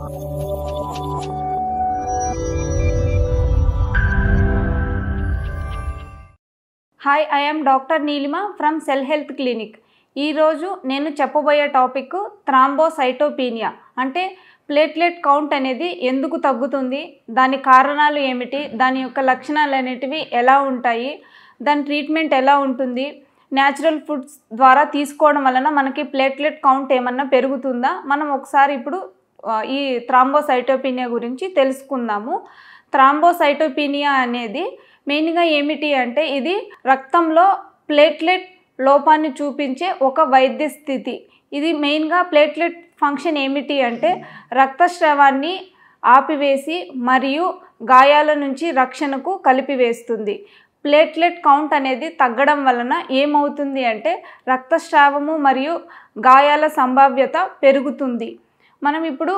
Hi, I am Dr. Neelima from Cell Health Clinic. ఈ రోజు నేను చెప్పబోయే టాపిక్ థ్రాంబోసైటోపీనియా అంటే ప్లేట్లెట్ కౌంట్ అనేది ఎందుకు తగ్గుతుంది, దాని కారణాలు ఏమిటి, దాని యొక్క లక్షణాలు అనేటివి ఎలా ఉంటాయి, దాని ట్రీట్మెంట్ ఎలా ఉంటుంది, న్యాచురల్ ఫుడ్స్ ద్వారా తీసుకోవడం వలన మనకి ప్లేట్లెట్ కౌంట్ ఏమన్నా పెరుగుతుందా, మనం ఒకసారి ఇప్పుడు ఈ థ్రాంబోసైటోపీనియా గురించి తెలుసుకుందాము. థ్రాంబోసైటోపీనియా అనేది మెయిన్గా ఏమిటి అంటే ఇది రక్తంలో ప్లేట్లెట్ లోపాన్ని చూపించే ఒక వైద్య స్థితి. ఇది మెయిన్గా ప్లేట్లెట్ ఫంక్షన్ ఏమిటి అంటే రక్తస్రావాన్ని ఆపివేసి మరియు గాయాల నుంచి రక్షణకు కలిపివేస్తుంది. ప్లేట్లెట్ కౌంట్ అనేది తగ్గడం వలన ఏమవుతుంది అంటే రక్తస్రావము మరియు గాయాల సంభావ్యత పెరుగుతుంది. మనం ఇప్పుడు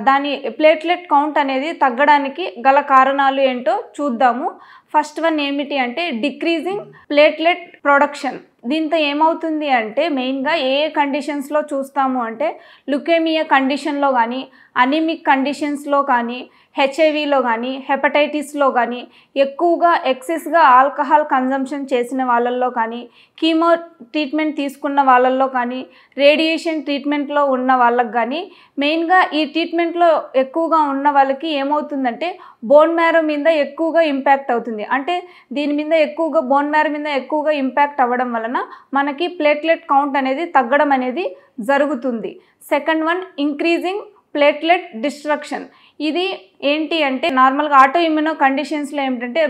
దాని ప్లేట్లెట్ కౌంట్ అనేది తగ్గడానికి గల కారణాలు ఏంటో చూద్దాము. ఫస్ట్ వన్ ఏమిటి అంటే డిక్రీజింగ్ ప్లేట్లెట్ ప్రొడక్షన్. దీంతో ఏమవుతుంది అంటే మెయిన్గా ఏ కండిషన్స్లో చూస్తాము అంటే లుకేమియా కండిషన్లో కానీ, అనీమిక్ కండిషన్స్లో కానీ, హెచ్ఐవిలో కానీ, హెపటైటిస్లో కానీ, ఎక్కువగా ఎక్సెస్గా ఆల్కహాల్ కన్జంప్షన్ చేసిన వాళ్ళల్లో కానీ, కీమో ట్రీట్మెంట్ తీసుకున్న వాళ్ళల్లో కానీ, రేడియేషన్ ట్రీట్మెంట్లో ఉన్న వాళ్ళకి కానీ, మెయిన్గా ఈ ట్రీట్మెంట్లో ఎక్కువగా ఉన్న వాళ్ళకి ఏమవుతుందంటే బోన్ మ్యారో మీద ఎక్కువగా ఇంపాక్ట్ అవుతుంది. అంటే దీని మీద ఎక్కువగా బోన్ మ్యారో మీద ఎక్కువగా ఇంపాక్ట్ అవ్వడం వలన మనకి ప్లేట్లెట్ కౌంట్ అనేది తగ్గడం అనేది జరుగుతుంది. Second one increasing platelet destruction. ఇది ఏంటి అంటే నార్మల్గా ఆటో ఇమ్యూనో కండిషన్స్లో ఏమిటంటే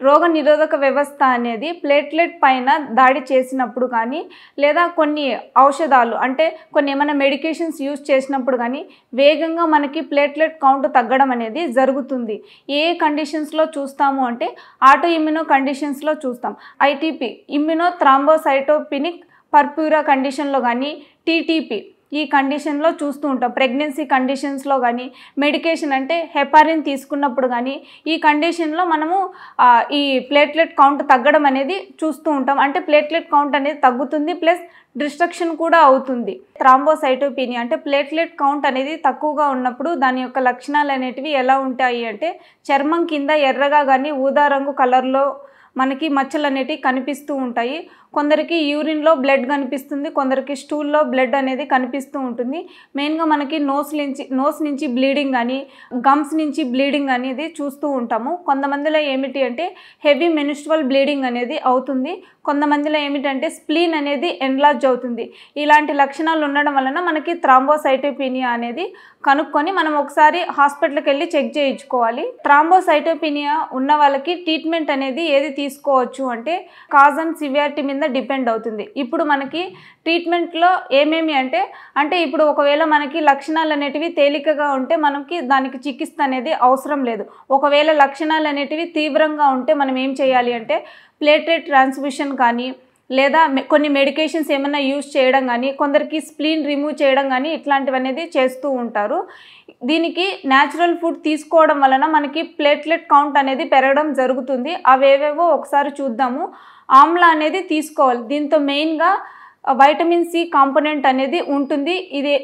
రోగ నిరోధక వ్యవస్థ అనేది ప్లేట్లెట్ పైన దాడి చేసినప్పుడు కానీ, లేదా కొన్ని ఔషధాలు అంటే కొన్ని ఏమైనా మెడికేషన్స్ యూజ్ చేసినప్పుడు కానీ వేగంగా మనకి ప్లేట్లెట్ కౌంట్ తగ్గడం అనేది జరుగుతుంది. ఏ కండిషన్స్లో చూస్తాము అంటే ఆటో ఇమ్యూనో కండిషన్స్లో చూస్తాం. ఐటీపీ ఇమ్యూనో థ్రాంబోసైటోపెనిక్ పర్ప్యూరా కండిషన్లో కానీ, టీటీపీ ఈ కండిషన్లో చూస్తూ ఉంటాం. ప్రెగ్నెన్సీ కండిషన్స్లో కానీ, మెడికేషన్ అంటే హెపారిన్ తీసుకున్నప్పుడు కానీ ఈ కండిషన్లో మనము ఈ ప్లేట్లెట్ కౌంట్ తగ్గడం అనేది చూస్తూ ఉంటాం. అంటే ప్లేట్లెట్ కౌంట్ అనేది తగ్గుతుంది, ప్లస్ డిస్ట్రక్షన్ కూడా అవుతుంది. థ్రాంబోసైటోపీనియా అంటే ప్లేట్లెట్ కౌంట్ అనేది తక్కువగా ఉన్నప్పుడు దాని యొక్క లక్షణాలు అనేటివి ఎలా ఉంటాయి అంటే చర్మం కింద ఎర్రగా కానీ ఊదా రంగు కలర్లో మనకి మచ్చలు అనేటివి కనిపిస్తూ ఉంటాయి. కొందరికి యూరిన్లో బ్లడ్ కనిపిస్తుంది, కొందరికి స్టూల్లో బ్లడ్ అనేది కనిపిస్తూ ఉంటుంది. మెయిన్గా మనకి నోస్ నుంచి బ్లీడింగ్ కానీ, గమ్స్ నుంచి బ్లీడింగ్ అనేది చూస్తూ ఉంటాము. కొంతమందిలో ఏమిటి అంటే హెవీ మెన్స్ట్రువల్ బ్లీడింగ్ అనేది అవుతుంది. కొంతమందిలో ఏమిటంటే స్ప్లీన్ అనేది ఎన్లార్జ్ అవుతుంది. ఇలాంటి లక్షణాలు ఉండడం వలన మనకి థ్రాంబోసైటోపీనియా అనేది కనుక్కొని మనం ఒకసారి హాస్పిటల్కి వెళ్ళి చెక్ చేయించుకోవాలి. థ్రాంబోసైటోపీనియా ఉన్న వాళ్ళకి ట్రీట్మెంట్ అనేది ఏది తీసుకోవచ్చు అంటే కాజ్ అండ్ సివియారిటీ మీద డిపెండ్ అవుతుంది. ఇప్పుడు మనకి ట్రీట్మెంట్లో ఏమేమి అంటే ఇప్పుడు ఒకవేళ మనకి లక్షణాలు అనేటివి తేలికగా ఉంటే మనకి దానికి చికిత్స అనేది అవసరం లేదు. ఒకవేళ లక్షణాలు అనేటివి తీవ్రంగా ఉంటే మనం ఏం చేయాలి అంటే ప్లేట్లెట్ ట్రాన్స్ఫ్యూషన్ కానీ, లేదా కొన్ని మెడికేషన్స్ ఏమైనా యూజ్ చేయడం కానీ, కొందరికి స్ప్లీన్ రిమూవ్ చేయడం కానీ ఇట్లాంటివి అనేది చేస్తూ ఉంటారు. దీనికి న్యాచురల్ ఫుడ్ తీసుకోవడం వలన మనకి ప్లేట్లెట్ కౌంట్ అనేది పెరగడం జరుగుతుంది. అవేవేవో ఒకసారి చూద్దాము. ఆమ్లా అనేది తీసుకోవాలి. దీంతో మెయిన్గా వైటమిన్ సి కాంపోనెంట్ అనేది ఉంటుంది.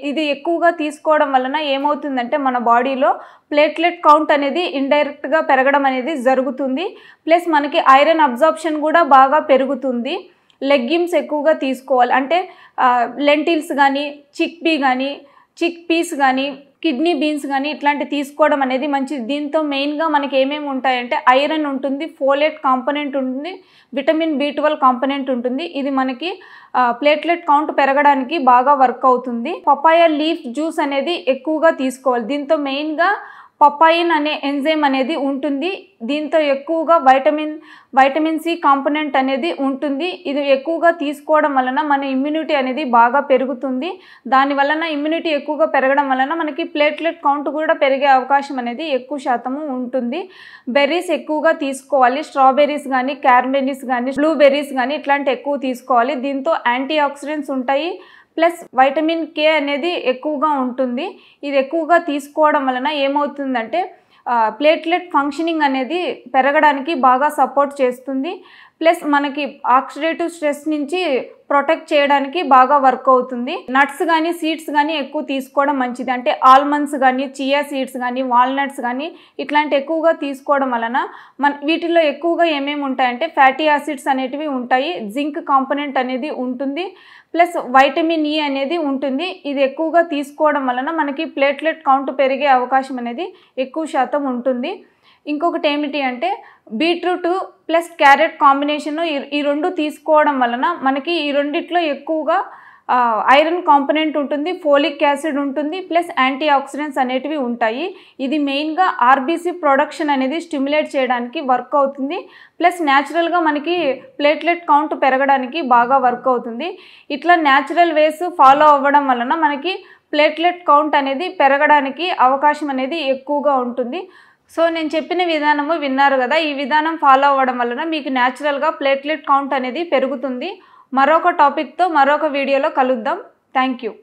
ఇది ఎక్కువగా తీసుకోవడం వలన ఏమవుతుందంటే మన బాడీలో ప్లేట్లెట్ కౌంట్ అనేది ఇండైరెక్ట్గా పెరగడం అనేది జరుగుతుంది. ప్లస్ మనకి ఐరన్ అబ్జార్ప్షన్ కూడా బాగా పెరుగుతుంది. లెగ్యూమ్స్ ఎక్కువగా తీసుకోవాలి. అంటే లెంటిల్స్ కానీ, చిక్ పీస్ కానీ, కిడ్నీ బీన్స్ కానీ ఇట్లాంటి తీసుకోవడం అనేది మంచిది. దీంతో మెయిన్గా మనకి ఏమేమి ఉంటాయంటే ఐరన్ ఉంటుంది, ఫోలేట్ కాంపోనెంట్ ఉంటుంది, విటమిన్ B12 కాంపోనెంట్ ఉంటుంది. ఇది మనకి ప్లేట్లెట్ కౌంట్ పెరగడానికి బాగా వర్క్ అవుతుంది. పపాయ లీఫ్ జ్యూస్ అనేది ఎక్కువగా తీసుకోవాలి. దీంతో మెయిన్గా పపాయిన్ అనే ఎంజైమ్ అనేది ఉంటుంది. దీంతో ఎక్కువగా వైటమిన్ సి కాంపోనెంట్ అనేది ఉంటుంది. ఇది ఎక్కువగా తీసుకోవడం వలన మన ఇమ్యూనిటీ అనేది బాగా పెరుగుతుంది. దాని వలన ఇమ్యూనిటీ ఎక్కువగా పెరగడం వలన మనకి ప్లేట్లెట్ కౌంట్ కూడా పెరిగే అవకాశం అనేది ఎక్కువ శాతము ఉంటుంది. బెర్రీస్ ఎక్కువగా తీసుకోవాలి. స్ట్రాబెర్రీస్ కానీ, క్యాన్బెర్రీస్ కానీ, బ్లూబెర్రీస్ కానీ ఇట్లాంటి ఎక్కువ తీసుకోవాలి. దీంతో యాంటీ ఆక్సిడెంట్స్ ఉంటాయి. ప్లస్ వైటమిన్ కే అనేది ఎక్కువగా ఉంటుంది. ఇది ఎక్కువగా తీసుకోవడం వలన ఏమవుతుందంటే ప్లేట్లెట్ ఫంక్షనింగ్ అనేది పెరగడానికి బాగా సపోర్ట్ చేస్తుంది. ప్లస్ మనకి ఆక్సిడేటివ్ స్ట్రెస్ నుంచి ప్రొటెక్ట్ చేయడానికి బాగా వర్క్ అవుతుంది. నట్స్ కానీ సీడ్స్ కానీ ఎక్కువ తీసుకోవడం మంచిది. అంటే ఆల్మండ్స్ కానీ, చియా సీడ్స్ కానీ, వాల్నట్స్ కానీ ఇట్లాంటి ఎక్కువగా తీసుకోవడం వలన వీటిల్లో ఎక్కువగా ఏమేమి ఉంటాయంటే ఫ్యాటీ యాసిడ్స్ అనేటివి ఉంటాయి, జింక్ కాంపోనెంట్ అనేది ఉంటుంది, ప్లస్ వైటమిన్ ఈ అనేది ఉంటుంది. ఇది ఎక్కువగా తీసుకోవడం వలన మనకి ప్లేట్లెట్ కౌంట్ పెరిగే అవకాశం అనేది ఎక్కువ శాతం ఉంటుంది. ఇంకొకటి ఏమిటి అంటే బీట్రూట్ ప్లస్ క్యారెట్ కాంబినేషన్ ఈ రెండు తీసుకోవడం వలన మనకి ఈ రెండిట్లో ఎక్కువగా ఐరన్ కాంపోనెంట్ ఉంటుంది, ఫోలిక్ యాసిడ్ ఉంటుంది, ప్లస్ యాంటీ ఆక్సిడెంట్స్ అనేటివి ఉంటాయి. ఇది మెయిన్గా ఆర్బీసీ ప్రొడక్షన్ అనేది స్టిమ్యులేట్ చేయడానికి వర్క్ అవుతుంది, ప్లస్ న్యాచురల్గా మనకి ప్లేట్లెట్ కౌంట్ పెరగడానికి బాగా వర్క్ అవుతుంది. ఇట్లా న్యాచురల్ వేస్ ఫాలో అవ్వడం వలన మనకి ప్లేట్లెట్ కౌంట్ అనేది పెరగడానికి అవకాశం అనేది ఎక్కువగా ఉంటుంది. సో నేను చెప్పిన విధానము విన్నారు కదా, ఈ విధానం ఫాలో అవ్వడం వలన మీకు న్యాచురల్గా ప్లేట్లెట్ కౌంట్ అనేది పెరుగుతుంది. మరొక టాపిక్తో మరొక వీడియోలో కలుద్దాం. Thank you.